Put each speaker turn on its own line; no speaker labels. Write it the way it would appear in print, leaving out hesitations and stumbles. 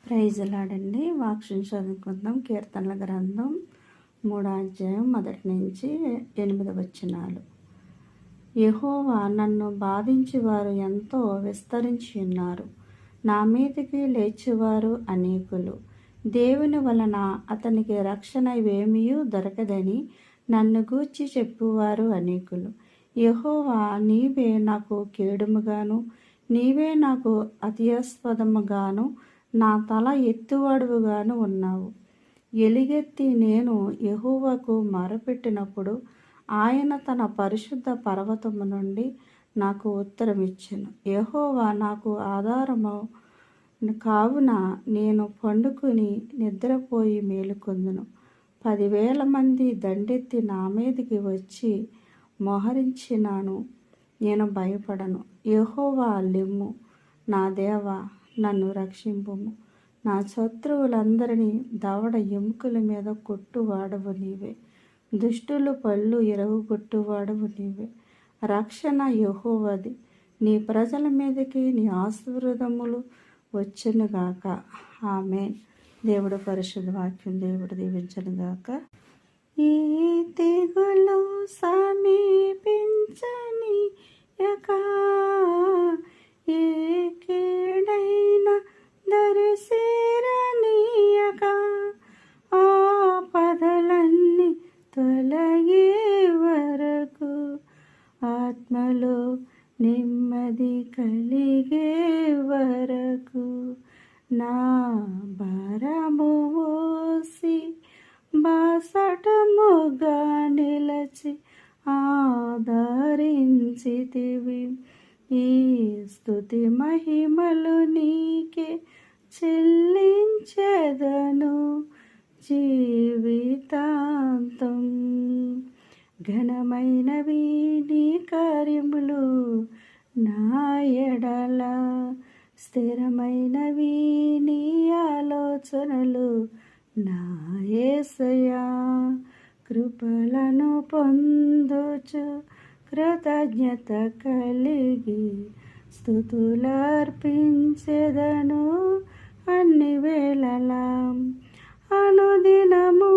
Praise లాడండి. వాక్యం చదువుకుందాం. కీర్తనల గ్రంథం 3వ అధ్యాయం 1 నుంచి 8 వచనాలు. యెహోవా నన్ను బాధించువారు ఎంతో విస్తరించి ఉన్నారు. నా మీదికి లేచువారు అనేకులు. దేవుని వలన అతనికి రక్షణ ఏమీయూ దొరకదని నన్ను గూర్చి చెప్పువారు అనేకులు. యెహోవా, నీవే నాకు కేడుముగాను, నీవే నాకు అత్యాస్పదముగాను, నా తల ఎత్తువాడుగాను ఉన్నావు. ఎలుగెత్తి నేను యెహోవాకు మొరపెట్టినప్పుడు ఆయన తన పరిశుద్ధ పర్వతము నుండి నాకు ఉత్తరమిచ్చెను. యెహోవా నాకు ఆధారము కావున నేను పండుకుని నిద్రపోయి మేలుకొందును. 10,000 మంది దండెత్తి నా మీదికి వచ్చి మోహరించినాను, నేను భయపడను. యెహోవా, లెమ్ము. నా దేవా, నన్ను రక్షింపుము. నా శత్రువులందరినీ దవడ ఎముకల మీద కొట్టువాడవు నీవే. దుష్టులు పళ్ళు ఇరగొట్టువాడవు నీవే. రక్షణ యెహోవాది. నీ ప్రజల మీదకి నీ ఆశీర్వాదములు వచ్చునుగాక. ఆమేన్. దేవుడు పరిశుద్ధ వాక్యం దేవుడు దీవించునుగాక. ఈ తెగులు సమీపించనీయక, ఏ కీడైనా దరిసేరనీయక, ఆపదలన్నీ తొలగే వరకు, ఆత్మలో నెమ్మది కలిగే వరకు, నా భారము మోసి బాసటముగా నిలచి ఆదరించితివి. ఈ స్తుతి మహిమలు నీకే చెల్లించెదను జీవితాంతం. ఘనమైనవి నీ కార్యములు నా ఎడల, స్థిరమైనవి నీ ఆలోచనలు నా యేసయ్యా. కృపలను పొందుచు కృతజ్ఞత కలిగి స్తుతులర్పించెదను అన్ని వేళలా. అనుదినము